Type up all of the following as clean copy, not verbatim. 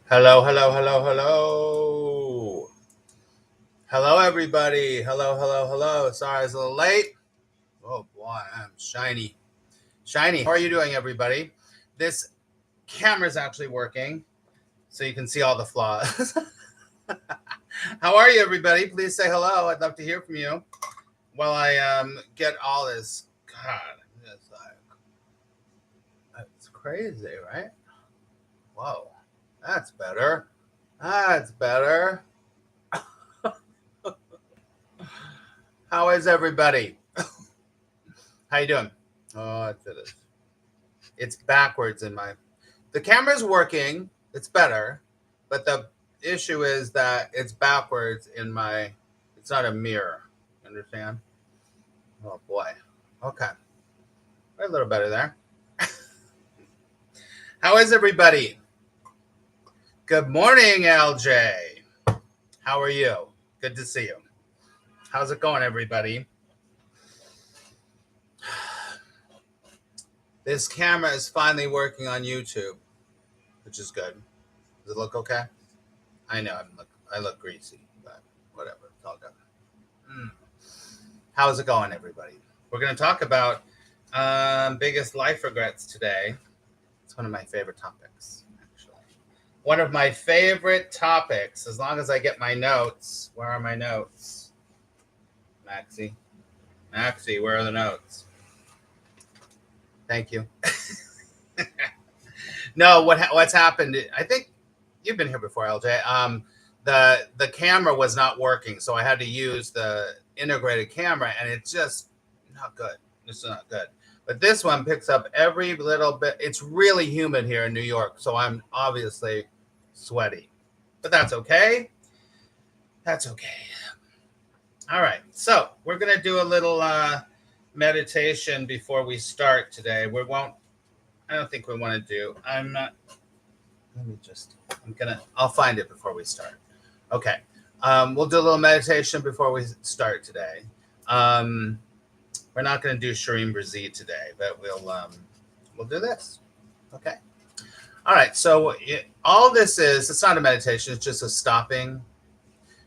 Hello, hello, hello, hello. Hello, everybody. Hello, hello, hello. Sorry I was a little late. Oh, boy, I'm shiny. Shiny. How are you doing, everybody? This camera's actually working, so you can see all the flaws. How are you, everybody? Please say hello. I'd love to hear from you while I get all this. God, it's like, it's crazy, right? Whoa, that's better. That's better. How is everybody? How you doing? Oh, it is. It's backwards in my. The camera's working. It's better, but the issue is that it's backwards in my. It's not a mirror. Understand? Oh boy. Okay. A little better there. How is everybody? Good morning, LJ. How are you? Good to see you. How's it going, everybody? This camera is finally working on YouTube, which is good. Does it look okay? I know I look greasy, but whatever. It's all good. How's it going, everybody? We're going to talk about biggest life regrets today. It's one of my favorite topics, actually. One of my favorite topics, as long as I get my notes. Where are my notes? Maxie, where are the notes? Thank you. No, what's happened? I think you've been here before, LJ. The camera was not working, so I had to use the integrated camera, and it's just not good. It's not good. But this one picks up every little bit. It's really humid here in New York, so I'm obviously sweaty. But that's okay. That's okay. All right. So we're going to do a little meditation before we start today. I don't think we want to do. I'll find it before we start. Okay. We'll do a little meditation before we start today. We're not going to do Shireen Brazil today, but we'll do this. Okay. All right. So all this is, it's not a meditation. It's just a stopping.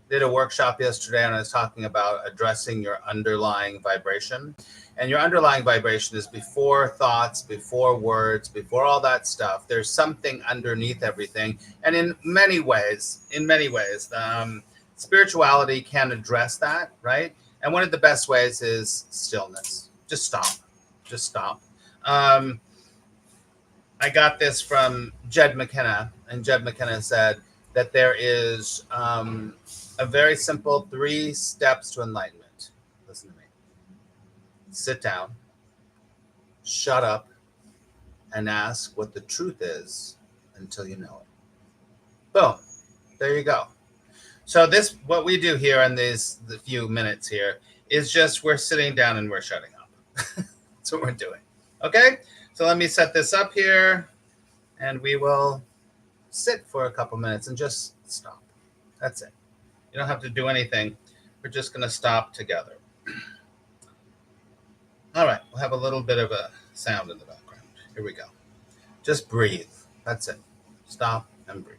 Did a workshop yesterday, and I was talking about addressing your underlying vibration. And your underlying vibration is before thoughts, before words, before all that stuff. There's something underneath everything. And in many ways, spirituality can address that, right? And one of the best ways is stillness. Just stop. Just stop. I got this from Jed McKenna, and Jed McKenna said that there is a very simple 3 steps to enlightenment. Listen to me. Sit down, shut up, and ask what the truth is until you know it. Boom. There you go. So what we do here in the few minutes here is just we're sitting down and we're shutting up. That's what we're doing. Okay? So let me set this up here, and we will sit for a couple minutes and just stop. That's it. You don't have to do anything. We're just going to stop together. All right. We'll have a little bit of a sound in the background. Here we go. Just breathe. That's it. Stop and breathe.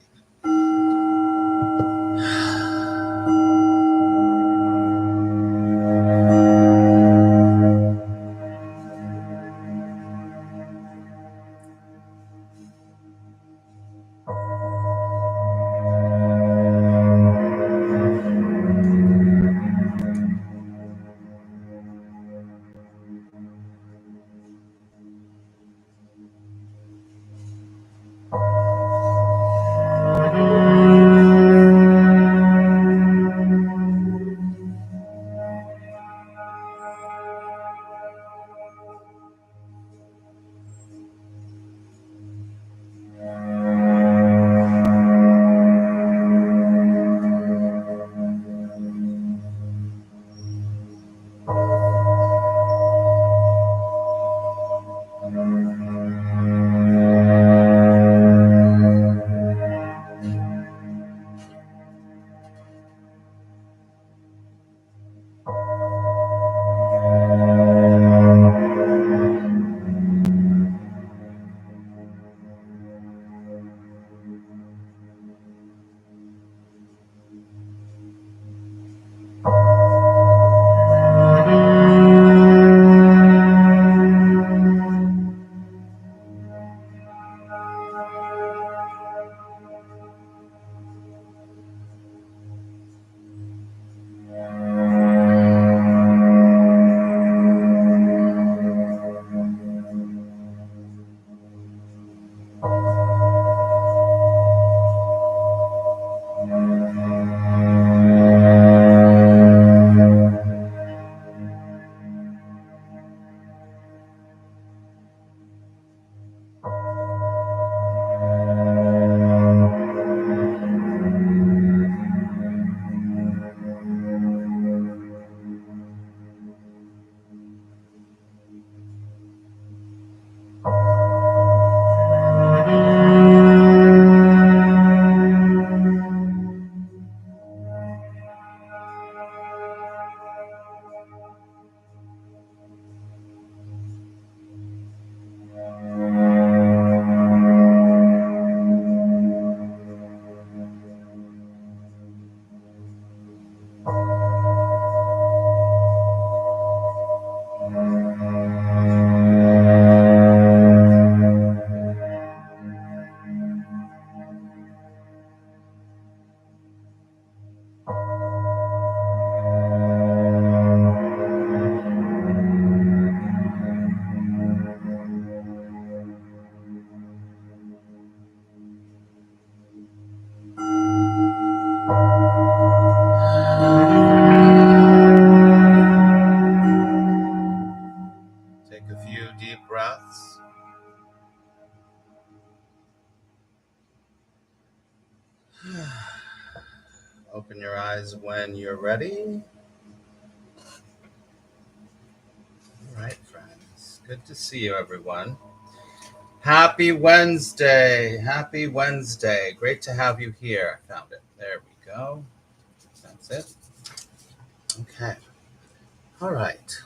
Open your eyes when you're ready. All right, friends. Good to see you, everyone. Happy Wednesday. Happy Wednesday. Great to have you here. Found it. There we go. That's it. Okay. All right.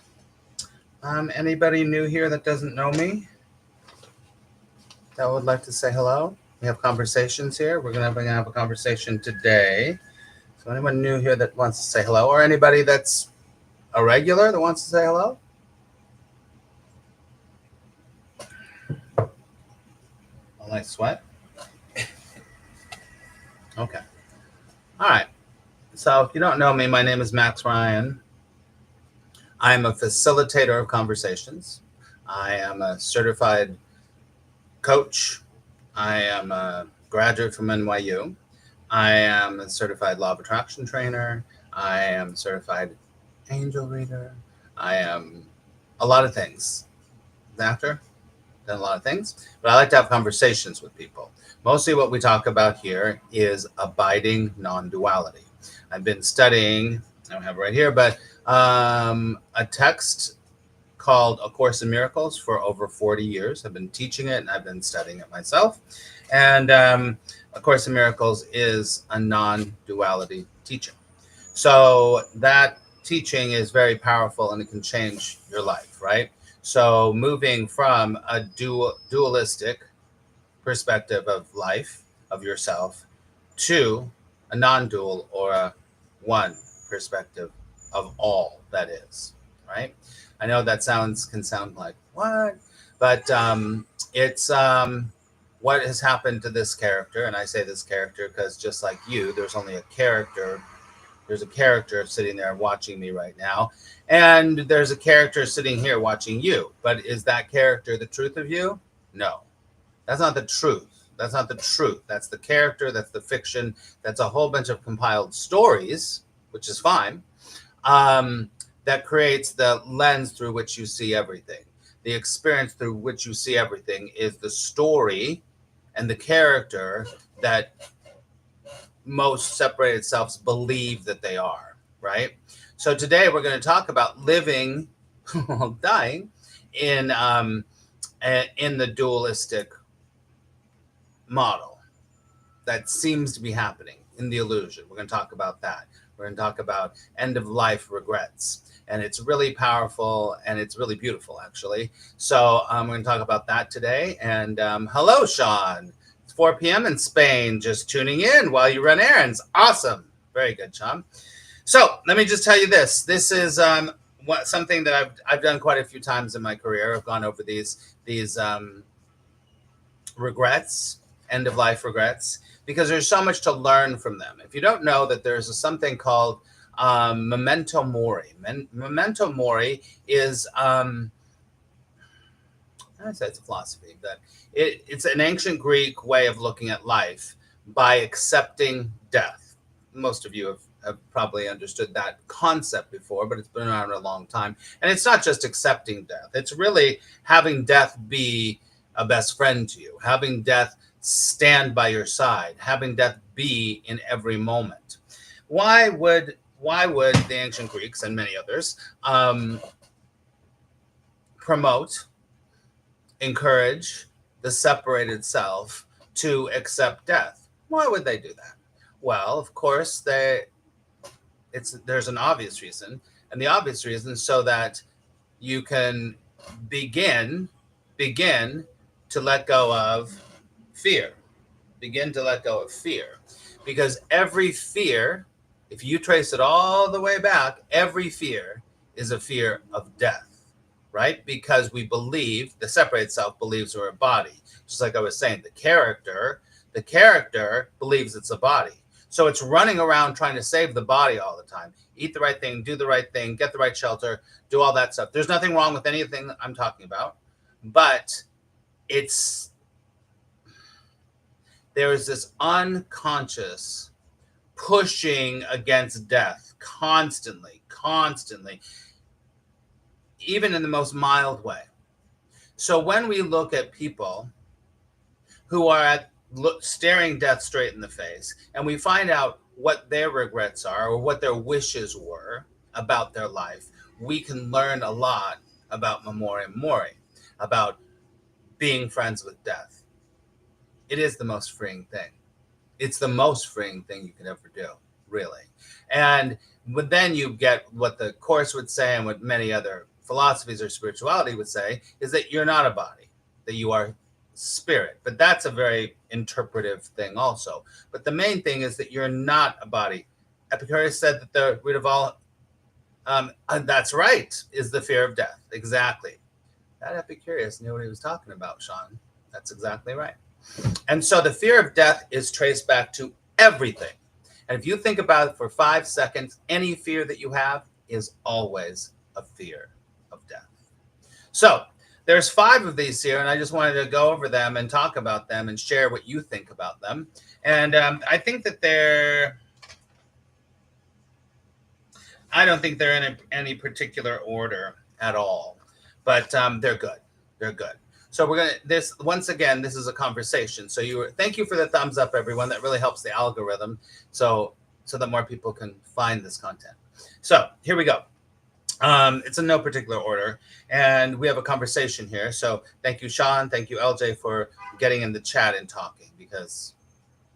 Anybody new here that doesn't know me that would like to say hello? We have conversations here. We're gonna have a conversation today. So anyone new here that wants to say hello, or anybody that's a regular that wants to say hello? A nice sweat. Okay. All right. So if you don't know me, my name is Max Ryan. I'm a facilitator of conversations. I am a certified coach. I am a graduate from NYU. I am a certified law of attraction trainer. I am a certified angel reader. I am a lot of things. After done a lot of things, but I like to have conversations with people. Mostly what we talk about here is abiding non-duality. I've been studying, I don't have it right here, but a text called A Course in Miracles for over 40 years. I've been teaching it and I've been studying it myself. And A Course in Miracles is a non-duality teaching. So that teaching is very powerful and it can change your life, right? So moving from a dualistic perspective of life, of yourself, to a non-dual or a one perspective of all that is, right? I know that can sound like, what? But it's what has happened to this character. And I say this character because just like you, there's only a character. There's a character sitting there watching me right now. And there's a character sitting here watching you. But is that character the truth of you? No. That's not the truth. That's not the truth. That's the character. That's the fiction. That's a whole bunch of compiled stories, which is fine, that creates the lens through which you see everything. The experience through which you see everything is the story and the character that most separated selves believe that they are, right? So today we're going to talk about living while dying in the dualistic model that seems to be happening in the illusion. We're going to talk about that. We're going to talk about end of life regrets. And it's really powerful and it's really beautiful, actually. So we're going to talk about that today. And hello, Sean. 4 p.m. in Spain, just tuning in while you run errands. Awesome. Very good, Sean. So let me just tell you this. This is something that I've done quite a few times in my career. I've gone over these regrets, end of life regrets, because there's so much to learn from them. If you don't know that there's something called memento mori. Memento mori is I'd say it's a philosophy, but it's an ancient Greek way of looking at life by accepting death. Most of you have probably understood that concept before, but it's been around a long time. And it's not just accepting death. It's really having death be a best friend to you, having death stand by your side, having death be in every moment. Why would the ancient Greeks and many others encourage the separated self to accept death? Why would they do that? Well, of course, there's an obvious reason, and the obvious reason is so that you can begin to let go of fear. Begin to let go of fear, because every fear, if you trace it all the way back, every fear is a fear of death. Right? Because we believe, the separated self believes we're a body. Just like I was saying, the character believes it's a body. So it's running around trying to save the body all the time. Eat the right thing, do the right thing, get the right shelter, do all that stuff. There's nothing wrong with anything I'm talking about. But there is this unconscious pushing against death constantly, even in the most mild way. So when we look at people who are staring death straight in the face, and we find out what their regrets are or what their wishes were about their life, we can learn a lot about memoriam mori, about being friends with death. It is the most freeing thing. It's the most freeing thing you could ever do, really. And then you get what the Course would say and what many other philosophies or spirituality would say is that you're not a body, that you are spirit. But that's a very interpretive thing also. But the main thing is that you're not a body. Epicurus said that the root of all, that's right, is the fear of death. Exactly. That Epicurus knew what he was talking about, Sean. That's exactly right. And so the fear of death is traced back to everything. And if you think about it for 5 seconds, any fear that you have is always a fear of death. So there's 5 of these here, and I just wanted to go over them and talk about them and share what you think about them. And I think that I don't think they're in any particular order at all, but they're good. They're good. So we're gonna once again. This is a conversation. So thank you for the thumbs up, everyone. That really helps the algorithm, so that more people can find this content. So here we go. It's in no particular order, and we have a conversation here. So thank you, Sean. Thank you, LJ, for getting in the chat and talking, because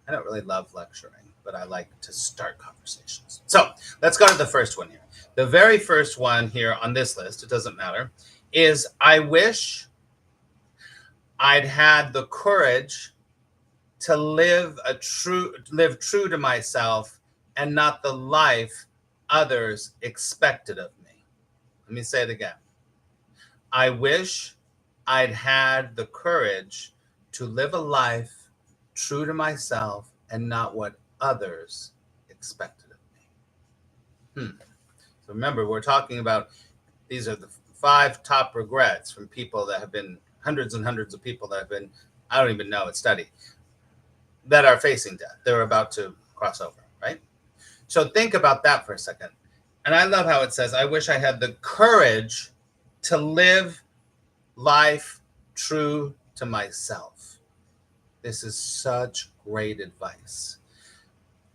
I don't really love lecturing, but I like to start conversations. So let's go to the first one here. The very first one here on this list, it doesn't matter, is I wish I'd had the courage to live true to myself and not the life others expected of me. Let me say it again. I wish I'd had the courage to live a life true to myself and not what others expected of me. So remember, we're talking about, these are the 5 top regrets from people that have been, hundreds and hundreds of people that have been, I don't even know, it's studied, that are facing death. They're about to cross over, right? So think about that for a second. And I love how it says, I wish I had the courage to live life true to myself. This is such great advice.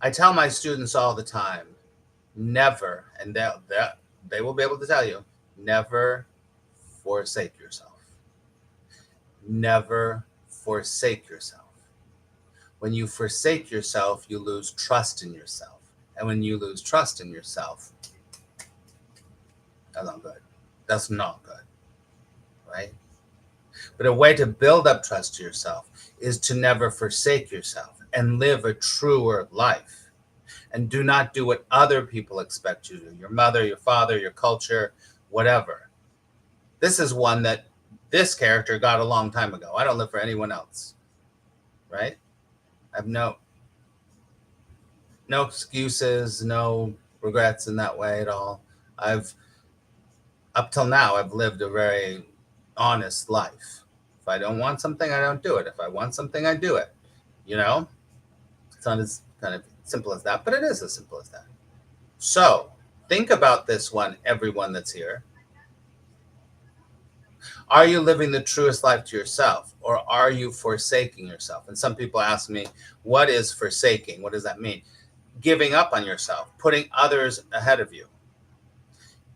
I tell my students all the time, never, and they will be able to tell you, never forsake yourself. Never forsake yourself. When you forsake yourself, you lose trust in yourself. And when you lose trust in yourself, that's not good. That's not good, right? But a way to build up trust to yourself is to never forsake yourself and live a truer life. And do not do what other people expect you to do. Your mother, your father, your culture, whatever. This is one that this character got a long time ago. I don't live for anyone else, right? I have no excuses, no regrets in that way at all. Up till now, I've lived a very honest life. If I don't want something, I don't do it. If I want something, I do it. You know, it's not as kind of simple as that, but it is as simple as that. So think about this one, everyone that's here. Are you living the truest life to yourself, or are you forsaking yourself? And some people ask me, what is forsaking? What does that mean? Giving up on yourself, putting others ahead of you.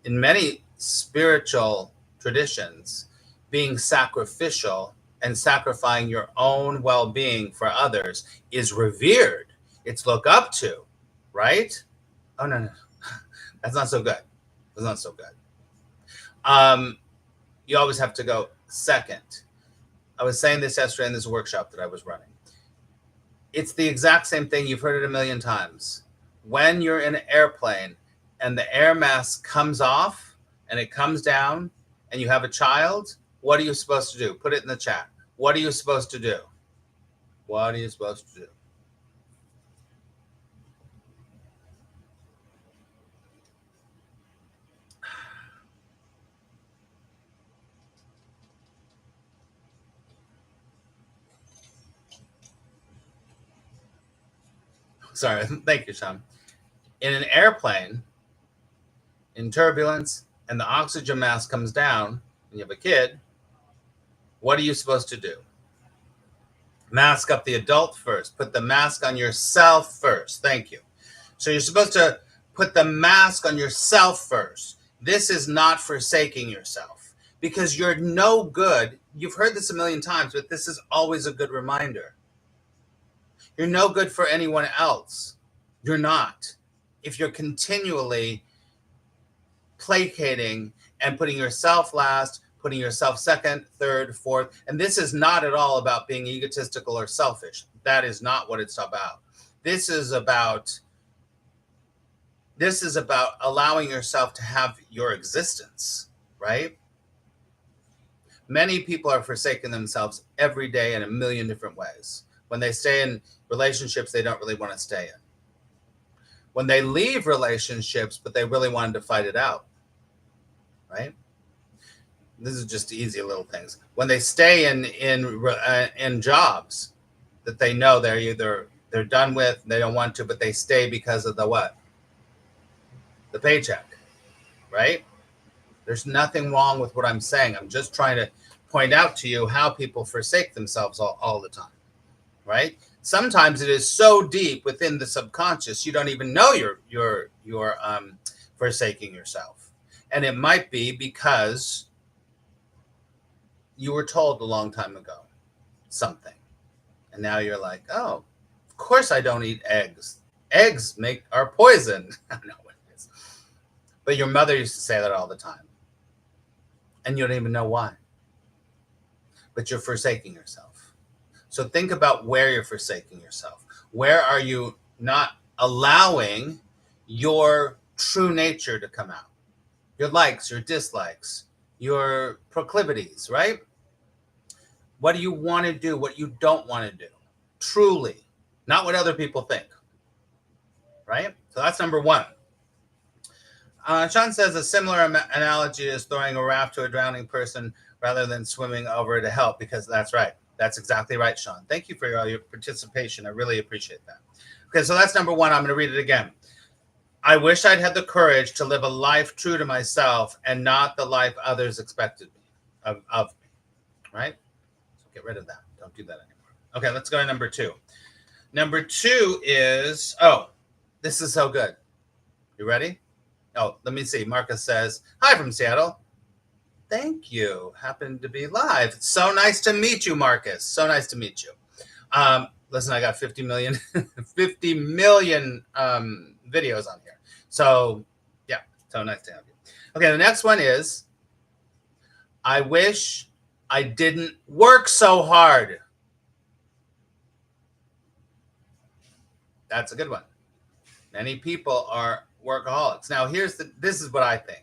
In many spiritual traditions, being sacrificial and sacrificing your own well-being for others is revered. It's looked up to, right? Oh, no. That's not so good. That's not so good. You always have to go second. I was saying this yesterday in this workshop that I was running. It's the exact same thing. You've heard it a million times. When you're in an airplane and the air mask comes off and it comes down and you have a child, what are you supposed to do? Put it in the chat. What are you supposed to do? What are you supposed to do? Sorry, thank you, Sean. In an airplane, in turbulence, and the oxygen mask comes down, and you have a kid, what are you supposed to do? Mask up the adult first. Put the mask on yourself first. Thank you. So you're supposed to put the mask on yourself first. This is not forsaking yourself because you're no good. You've heard this a million times, but this is always a good reminder. You're no good for anyone else. You're not. If you're continually placating and putting yourself last, putting yourself second, third, fourth, and this is not at all about being egotistical or selfish. That is not what it's about. This is about allowing yourself to have your existence, right? Many people are forsaking themselves every day in a million different ways. When they stay in relationships they don't really want to stay in. When they leave relationships, but they really wanted to fight it out, right? This is just easy little things. When they stay in jobs that they know they're done with, they don't want to, but they stay because of the what? The paycheck, right? There's nothing wrong with what I'm saying. I'm just trying to point out to you how people forsake themselves all the time, right? Sometimes it is so deep within the subconscious you don't even know you're forsaking yourself, and it might be because you were told a long time ago something, and now you're like, oh, of course I don't eat eggs. Eggs are poison. I don't know what it is, but your mother used to say that all the time, and you don't even know why. But you're forsaking yourself. So think about where you're forsaking yourself. Where are you not allowing your true nature to come out? Your likes, your dislikes, your proclivities, right? What do you want to do? What you don't want to do? Truly, not what other people think, right? So that's number one. Sean says a similar analogy is throwing a raft to a drowning person rather than swimming over to help, because that's right. That's exactly right, Sean. Thank you for your participation. I really appreciate that. Okay, so that's number one. I'm going to read it again. I wish I'd had the courage to live a life true to myself and not the life others expected of me, right? So get rid of that. Don't do that anymore. Okay, let's go to number two. Number two is, this is so good. You ready? Oh, let me see. Marcus says, hi from Seattle. Thank you. Happened to be live. So nice to meet you, Marcus. So nice to meet you. Listen, I got 50 million videos on here. So yeah, so nice to have you. Okay, the next one is, I wish I didn't work so hard. That's a good one. Many people are workaholics. Now, this is what I think.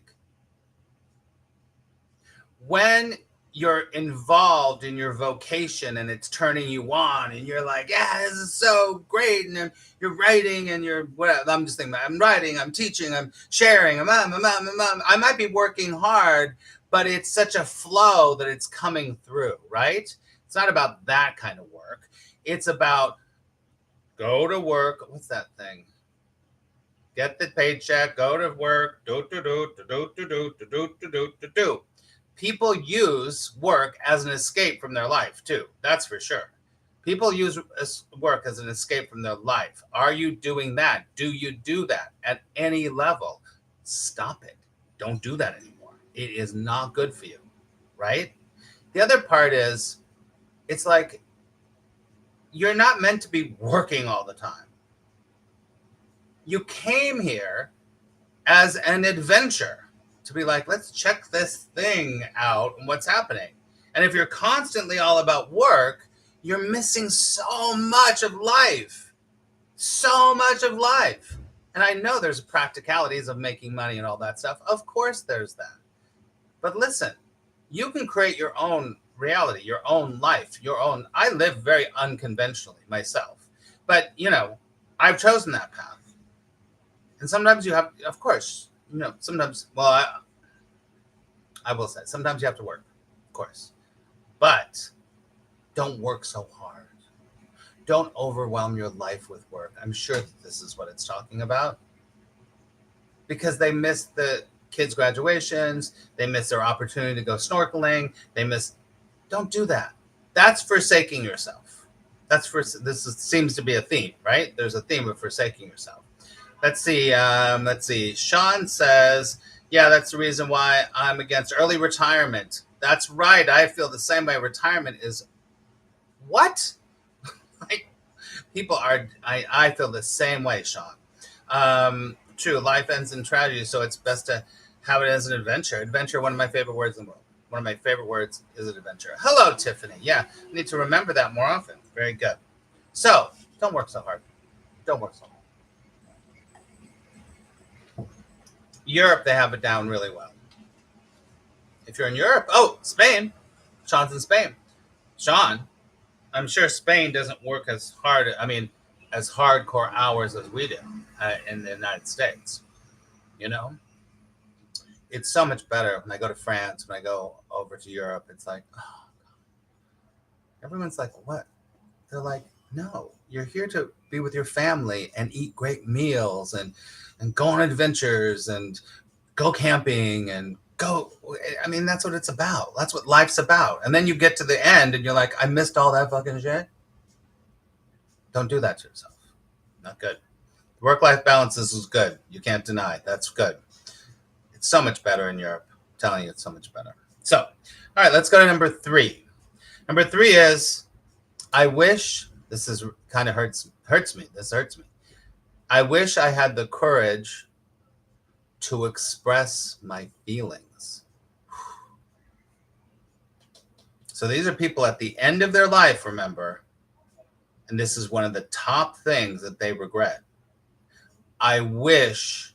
When you're involved in your vocation and it's turning you on and you're like, yeah, this is so great, and you're writing and you're whatever, I'm just thinking, I'm writing, I'm teaching, I'm sharing, I might be working hard, but it's such a flow that it's coming through, right? It's not about that kind of work. It's about go to work. What's that thing? Get the paycheck, go to work, do. People use work as an escape from their life too. That's for sure. People use work as an escape from their life. Are you doing that? Do you do that at any level? Stop it. Don't do that anymore. It is not good for you, right? The other part is, it's like you're not meant to be working all the time. You came here as an adventure to be like, let's check this thing out and what's happening. And if you're constantly all about work, you're missing so much of life. So much of life. And I know there's practicalities of making money and all that stuff. Of course there's that. But listen, you can create your own reality, your own life, your own. I live very unconventionally myself. But, I've chosen that path. And sometimes you have, of course, sometimes, well, I will say, sometimes you have to work, of course. But don't work so hard. Don't overwhelm your life with work. I'm sure that this is what it's talking about. Because they miss the kids' graduations. They miss their opportunity to go snorkeling. Don't do that. That's forsaking yourself. Seems to be a theme, right? There's a theme of forsaking yourself. Let's see. Sean says, yeah, that's the reason why I'm against early retirement. That's right. I feel the same way. Retirement is what? Like, people are, I feel the same way, Sean. True, life ends in tragedy, so it's best to have it as an adventure. Adventure, one of my favorite words in the world. One of my favorite words is an adventure. Hello, Tiffany. Yeah, I need to remember that more often. Very good. So, don't work so hard. Don't work so hard. Europe, they have it down really well. If you're in Europe, Spain. Sean's in Spain. Sean, I'm sure Spain doesn't work as hard, as hardcore hours as we do in the United States. You know? It's so much better when I go to France, when I go over to Europe. It's like, oh, everyone's like, what? They're like, no, you're here to be with your family and eat great meals and go on adventures and go camping and go. That's what it's about. That's what life's about. And then you get to the end and you're like, I missed all that fucking shit. Don't do that to yourself. Not good. Work-life balance is good. You can't deny. That's good. It's so much better in Europe. I'm telling you, it's so much better. So, all right, let's go to number 3. Number 3 is, I wish, this is kind of hurts me. This hurts me. I wish I had the courage to express my feelings. So these are people at the end of their life, remember, and this is one of the top things that they regret. I wish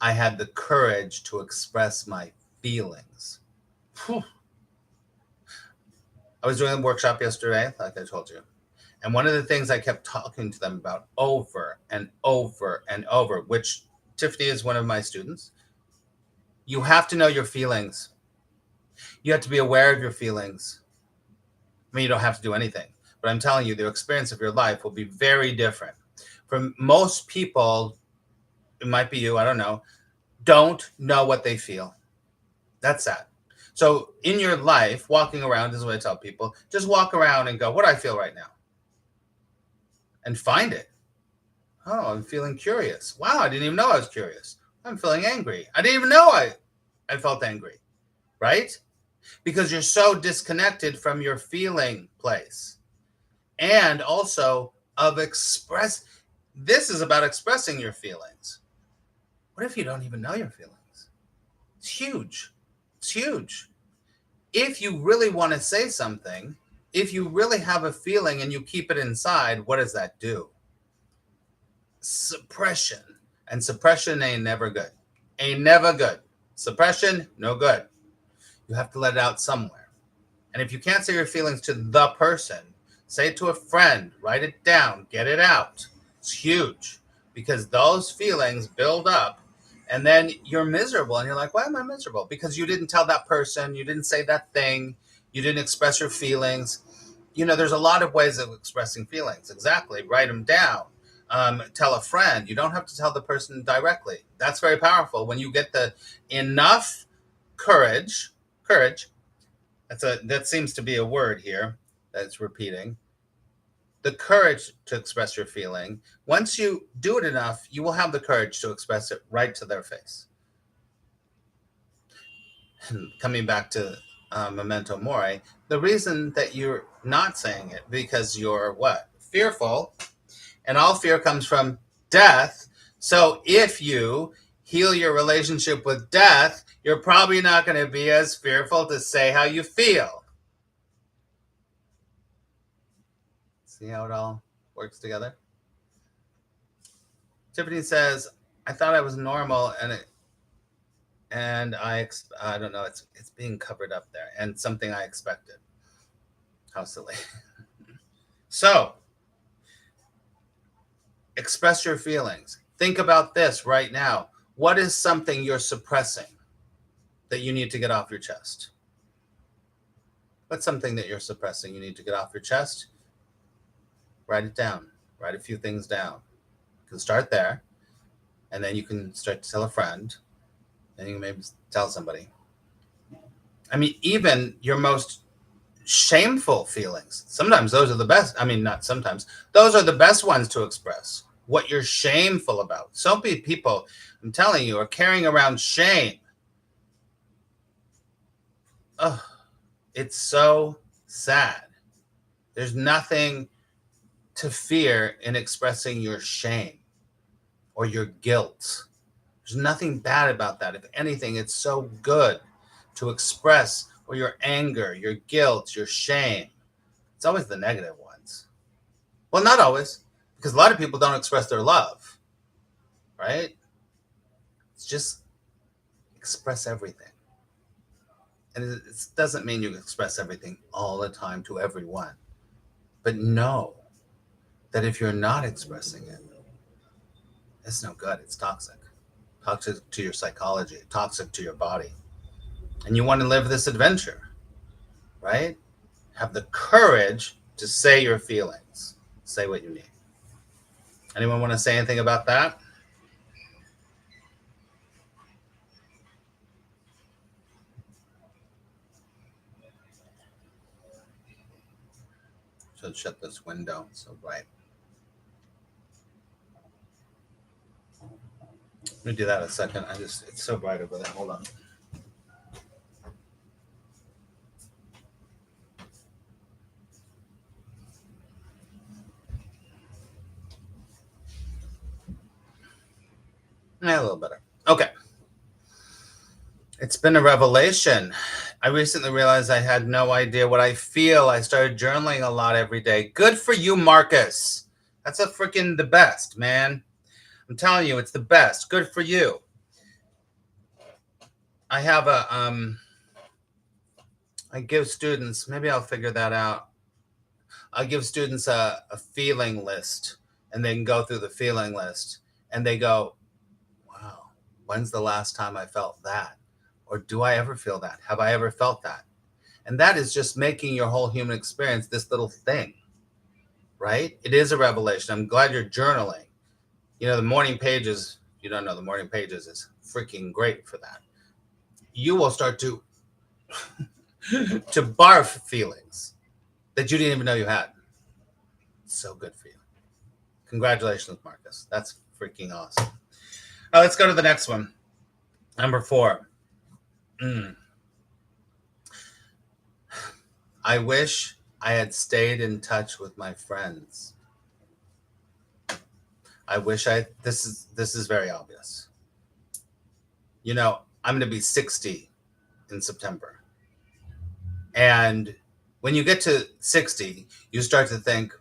I had the courage to express my feelings. Whew. I was doing a workshop yesterday, like I told you. And one of the things I kept talking to them about over and over and over, which Tiffany is one of my students, you have to know your feelings. You have to be aware of your feelings. You don't have to do anything, but I'm telling you, the experience of your life will be very different. For most people, it might be you, I don't don't know what they feel. That's sad. So in your life, walking around, this is what I tell people, just walk around and go, what do I feel right now? And find it. Oh, I'm feeling curious. Wow, I didn't even know I was curious. I'm feeling angry. I didn't even know I felt angry, right? Because you're so disconnected from your feeling place. And also of this is about expressing your feelings. What if you don't even know your feelings? It's huge. It's huge. If you really want to say something, if you really have a feeling and you keep it inside, what does that do? Suppression. And suppression ain't never good. Ain't never good. Suppression, no good. You have to let it out somewhere. And if you can't say your feelings to the person, say it to a friend, write it down, get it out. It's huge because those feelings build up and then you're miserable and you're like, why am I miserable? Because you didn't tell that person, you didn't say that thing, you didn't express your feelings. There's a lot of ways of expressing feelings. Exactly. Write them down. Tell a friend. You don't have to tell the person directly. That's very powerful. When you get the enough courage, that seems to be a word here that's repeating. The courage to express your feeling. Once you do it enough, you will have the courage to express it right to their face. And coming back to memento mori, the reason that you're not saying it because you're what? Fearful. And all fear comes from death. So if you heal your relationship with death, you're probably not going to be as fearful to say how you feel. See how it all works together? Tiffany says, I thought I was normal and I don't know, it's being covered up there and something I expected. How silly. So, express your feelings. Think about this right now. What is something you're suppressing that you need to get off your chest? What's something that you're suppressing you need to get off your chest? Write it down. Write a few things down. You can start there, and then you can start to tell a friend, and you can maybe tell somebody. Even your most shameful feelings. Sometimes those are the best. Not sometimes. Those are the best ones to express. what you're shameful about. So many people, I'm telling you, are carrying around shame. Oh, it's so sad. There's nothing to fear in expressing your shame or your guilt. There's nothing bad about that. If anything, it's so good to express or your anger, your guilt, your shame. It's always the negative ones. Well, not always, because a lot of people don't express their love, right? It's just express everything. And it doesn't mean you express everything all the time to everyone. But know that if you're not expressing it, it's no good. It's toxic. Toxic to your psychology, toxic to your body. And you want to live this adventure, right? Have the courage to say your feelings. Say what you need. Anyone want to say anything about that? Should shut this window. It's so bright. Let me do that in a second. It's so bright over there. Hold on. A little better. Okay. It's been a revelation. I recently realized I had no idea what I feel. I started journaling a lot every day. Good for you, Marcus. That's a freaking the best, man. I'm telling you, it's the best. Good for you. I have I give students, maybe I'll figure that out. I'll give students a feeling list, and they can go through the feeling list and they go, wow, when's the last time I felt that? Or do I ever feel that? Have I ever felt that? And that is just making your whole human experience this little thing, right? It is a revelation. I'm glad you're journaling. You know, the morning pages, you don't know, the morning pages is freaking great for that. You will start to barf feelings that you didn't even know you had. It's so good for you. Congratulations, Marcus. That's freaking awesome. All right, let's go to the next one. Number 4. I wish I had stayed in touch with my friends. I wish this is very obvious. You know, I'm going to be 60 in September. And when you get to 60, you start to think,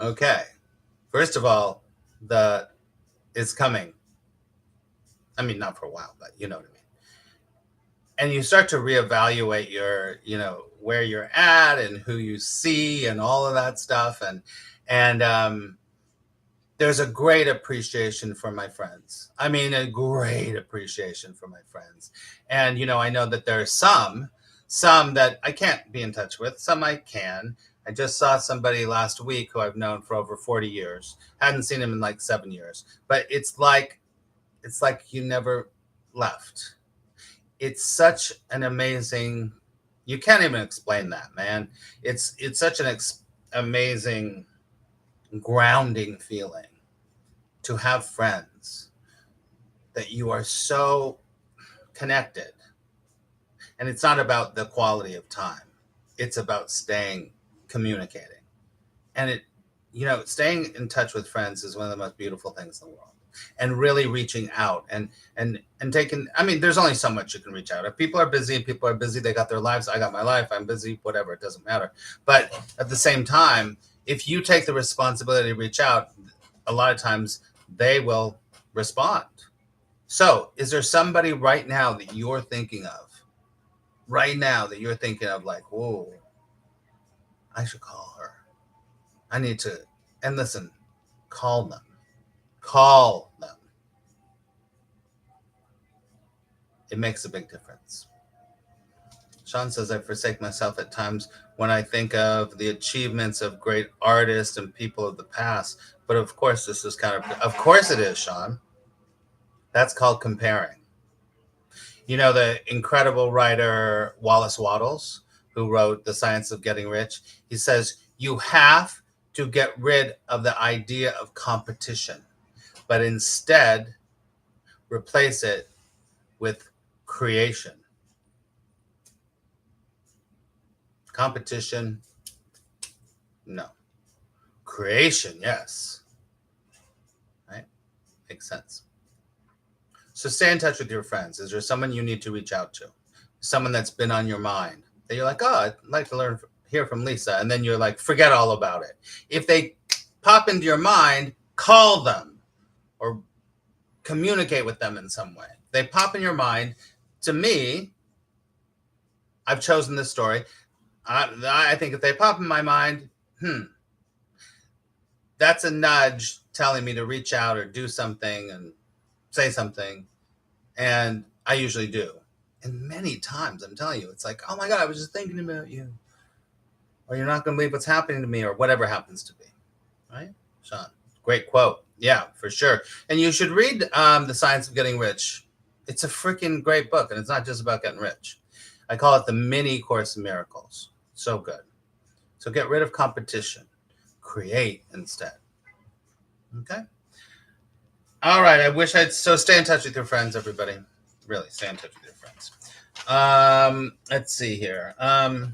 okay, first of all, it's coming. I mean, not for a while, but you know what I mean. And you start to reevaluate your, you know, where you're at and who you see and all of that stuff. And there's a great appreciation for my friends. I mean, a great appreciation for my friends. And, you know, I know that there are some that I can't be in touch with. Some I can. I just saw somebody last week who I've known for over 40 years. Hadn't seen him in like 7 years. But it's like you never left. It's such an amazing, you can't even explain that, man. It's such an amazing grounding feeling to have friends that you are so connected. And it's not about the quality of time. It's about communicating. And it, you know, staying in touch with friends is one of the most beautiful things in the world. And really reaching out and taking, I mean, there's only so much you can reach out. If people are busy, they got their lives. I got my life. I'm busy, whatever, it doesn't matter. But at the same time, if you take the responsibility to reach out, a lot of times they will respond. So is there somebody right now that you're thinking of? Like, whoa, I should call her. I need to, and listen, call them. It makes a big difference. Sean says, I forsake myself at times when I think of the achievements of great artists and people of the past. But of course, this is of course it is, Sean. That's called comparing. You know, the incredible writer Wallace Wattles, who wrote The Science of Getting Rich, he says, you have to get rid of the idea of competition, but instead replace it with creation. Competition, no. Creation, yes. Right? Makes sense. So stay in touch with your friends. Is there someone you need to reach out to? Someone that's been on your mind that you're like, oh, I'd like to hear from Lisa. And then you're like, forget all about it. If they pop into your mind, call them or communicate with them in some way. They pop in your mind. To me, I've chosen this story. I think if they pop in my mind, that's a nudge telling me to reach out or do something and say something. And I usually do. And many times, I'm telling you, it's like, oh my God, I was just thinking about you. Or you're not going to believe what's happening to me, or whatever happens to be. Right? Sean, great quote. Yeah, for sure. And you should read The Science of Getting Rich. It's a freaking great book. And it's not just about getting rich. I call it the mini Course in Miracles. So good. So get rid of competition. Create instead. Okay? All right. I wish so stay in touch with your friends, everybody. Really, stay in touch with your friends. Let's see here. Whatever.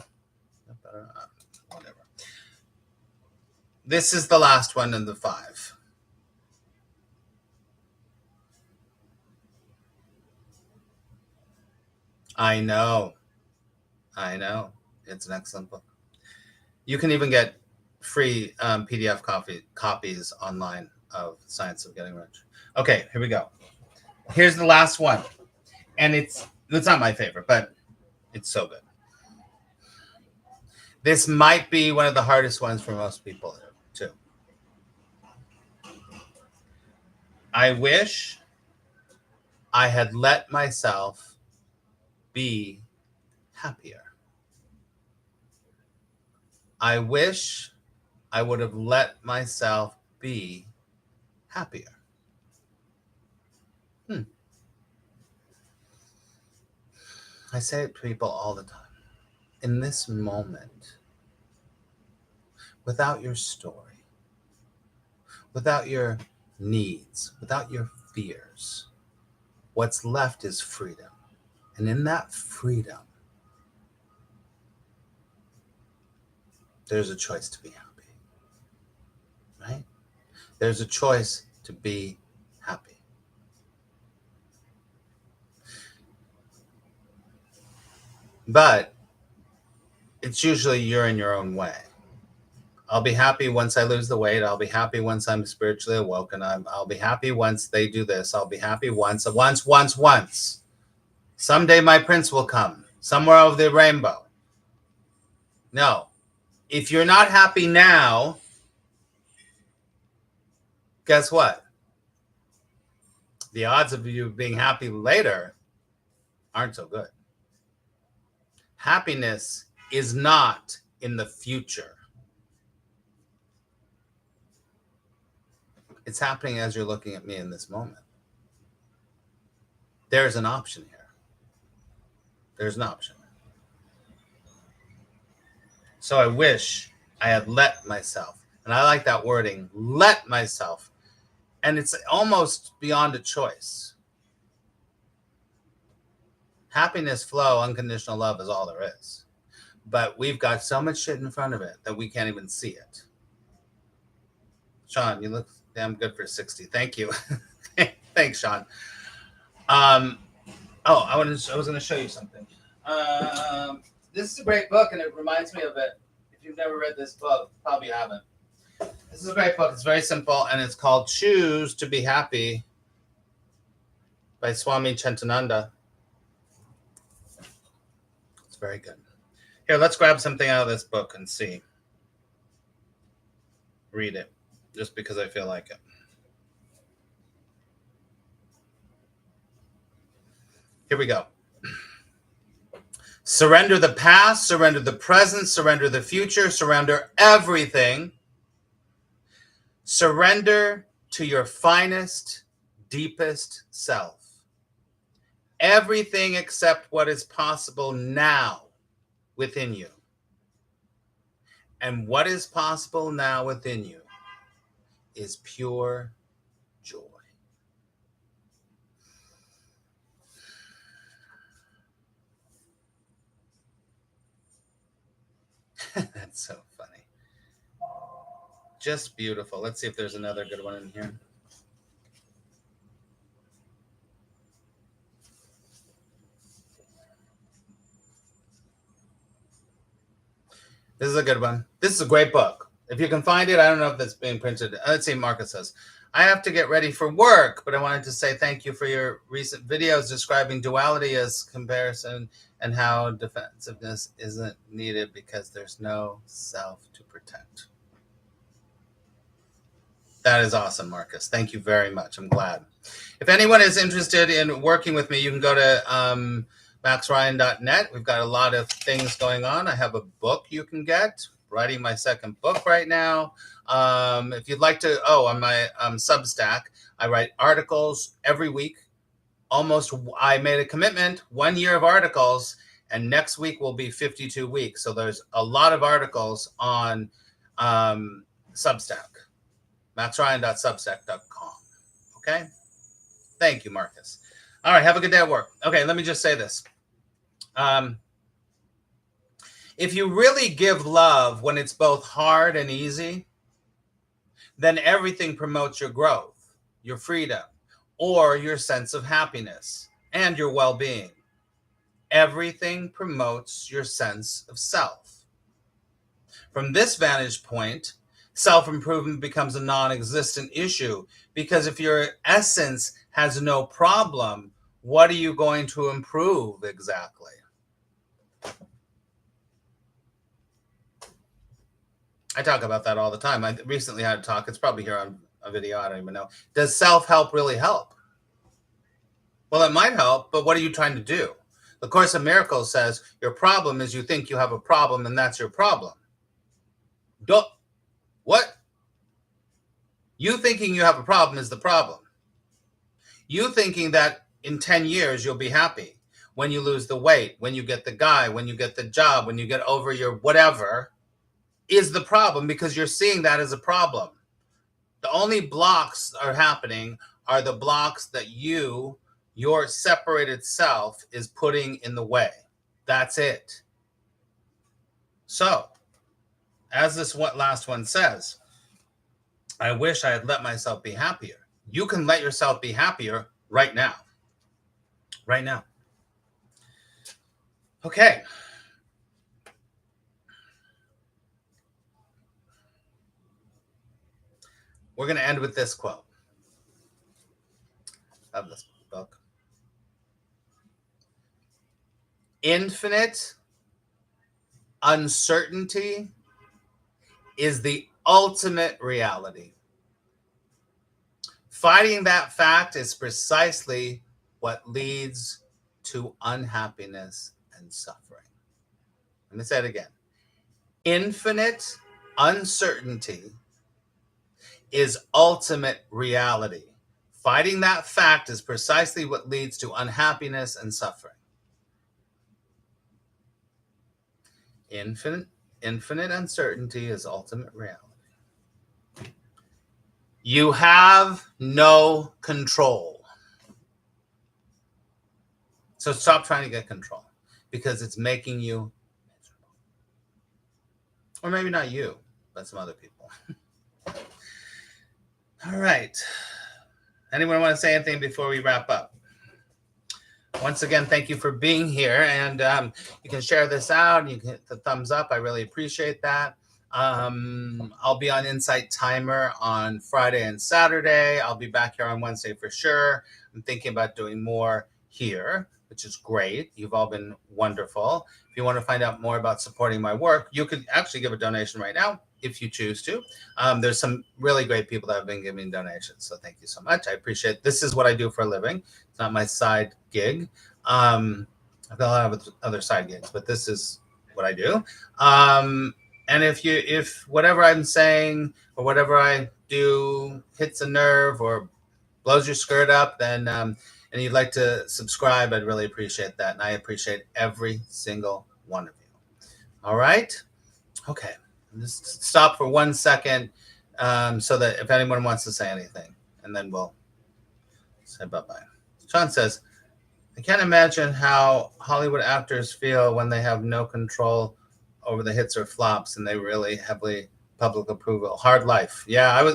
This is the last one in the 5. I know. It's an excellent book. You can even get free PDF copies online of Science of Getting Rich. Okay, here we go. Here's the last one. And it's not my favorite, but it's so good. This might be one of the hardest ones for most people, too. I wish I had let myself be happier. I wish I would have let myself be happier. I say it to people all the time. In this moment, without your story, without your needs, without your fears, what's left is freedom. And in that freedom, there's a choice to be happy. Right? There's a choice to be happy. But it's usually you're in your own way. I'll be happy once I lose the weight. I'll be happy once I'm spiritually awoken. I'll be happy once they do this. I'll be happy once. Someday my prince will come somewhere over the rainbow. No. If you're not happy now, guess what? The odds of you being happy later aren't so good. Happiness is not in the future. It's happening as you're looking at me in this moment. There's an option here. There's an option. So I wish I had let myself, and I like that wording, let myself. And it's almost beyond a choice. Happiness, flow, unconditional love is all there is. But we've got so much shit in front of it that we can't even see it. Sean, you look damn good for 60. Thank you. Thanks, Sean. I was going to show you something. This is a great book, and it reminds me of it. If you've never read this book, probably haven't. This is a great book. It's very simple, and it's called Choose to Be Happy by Swami Chantananda. It's very good. Here, let's grab something out of this book and see. Read it, just because I feel like it. Here we go. Surrender the past, surrender the present, surrender the future, surrender everything. Surrender to your finest, deepest self. Everything except what is possible now within you. And what is possible now within you is pure joy. That's so funny. Just beautiful. Let's see if there's another good one in here. This is a good one. This is a great book. If you can find it, I don't know if it's being printed. Let's see, Marcus says, I have to get ready for work, but I wanted to say thank you for your recent videos describing duality as comparison and how defensiveness isn't needed because there's no self to protect. That is awesome, Marcus. Thank you very much. I'm glad. If anyone is interested in working with me, you can go to maxryan.net. We've got a lot of things going on. I have a book you can get. Writing my second book right now. If you'd like to, on my Substack, I write articles every week. I made a commitment, 1 year of articles, and next week will be 52 weeks. So there's a lot of articles on Substack. maxryan.substack.com. Okay? Thank you, Marcus. All right, have a good day at work. Okay, let me just say this. If you really give love when it's both hard and easy, then everything promotes your growth, your freedom, or your sense of happiness and your well-being. Everything promotes your sense of self. From this vantage point, self-improvement becomes a non-existent issue, because if your essence has no problem, what are you going to improve exactly? I talk about that all the time. I recently had a talk. It's probably here on a video. I don't even know. Does self-help really help? Well, it might help, but what are you trying to do? The Course in Miracles says your problem is you think you have a problem, and that's your problem. What? You thinking you have a problem is the problem. You thinking that in 10 years you'll be happy when you lose the weight, when you get the guy, when you get the job, when you get over your whatever, is the problem, because you're seeing that as a problem. The only blocks are happening are the blocks that your separated self is putting in the way. That's it. So, as this last one says, I wish I had let myself be happier. You can let yourself be happier right now. Right now. Okay. We're going to end with this quote of this book. Infinite uncertainty is the ultimate reality. Fighting that fact is precisely what leads to unhappiness and suffering. Let me say it again. Infinite uncertainty is ultimate reality. Fighting that fact is precisely what leads to unhappiness and suffering. Infinite uncertainty is ultimate reality. You have no control. So stop trying to get control, because it's making you miserable. Or maybe not you, but some other people. All right. Anyone want to say anything before we wrap up? Once again, thank you for being here. And you can share this out. And you can hit the thumbs up. I really appreciate that. I'll be on Insight Timer on Friday and Saturday. I'll be back here on Wednesday for sure. I'm thinking about doing more here, which is great. You've all been wonderful. If you want to find out more about supporting my work, you could actually give a donation right now if you choose to. There's some really great people that have been giving donations. So thank you so much. I appreciate it. This is what I do for a living. It's not my side gig. I've got a lot of other side gigs, but this is what I do. And if whatever I'm saying or whatever I do hits a nerve or blows your skirt up, then and you'd like to subscribe, I'd really appreciate that. And I appreciate every single one of you. All right. Okay. Just stop for 1 second so that if anyone wants to say anything, and then we'll say bye-bye. Sean says, I can't imagine how Hollywood actors feel when they have no control over the hits or flops and they really heavily public approval. Hard life. Yeah,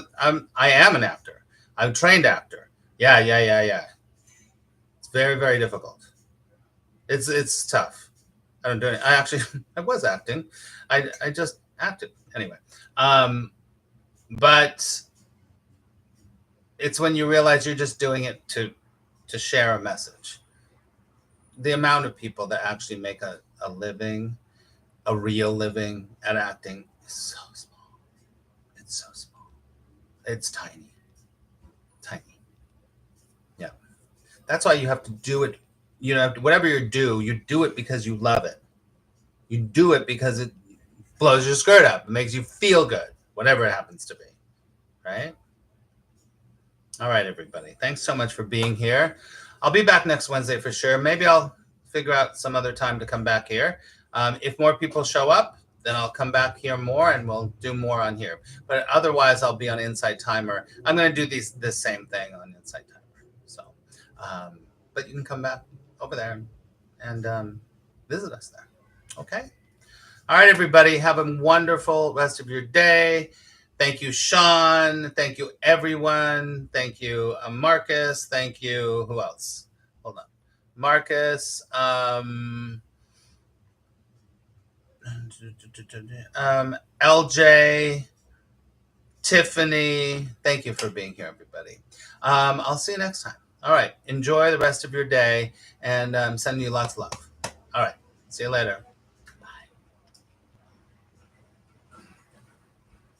I am an actor. I'm a trained actor. Yeah. It's very, very difficult. It's tough. I don't do it. I was acting. I just acted anyway. But it's when you realize you're just doing it to share a message. The amount of people that actually make a living, a real living at acting is so small. It's so small. It's tiny. Tiny. Yeah. That's why you have to do it. You know, whatever you do it because you love it. You do it because it blows your skirt up. It makes you feel good, whatever it happens to be. Right? All right, everybody. Thanks so much for being here. I'll be back next Wednesday for sure. Maybe I'll figure out some other time to come back here. If more people show up, then I'll come back here more and we'll do more on here. But otherwise, I'll be on Insight Timer. I'm going to do this same thing on Insight Timer. So, but you can come back over there and visit us there. Okay? All right, everybody. Have a wonderful rest of your day. Thank you, Sean. Thank you, everyone. Thank you, Marcus. Thank you. Who else? Hold on. Marcus. LJ. Tiffany. Thank you for being here, everybody. I'll see you next time. All right. Enjoy the rest of your day and sending you lots of love. All right. See you later.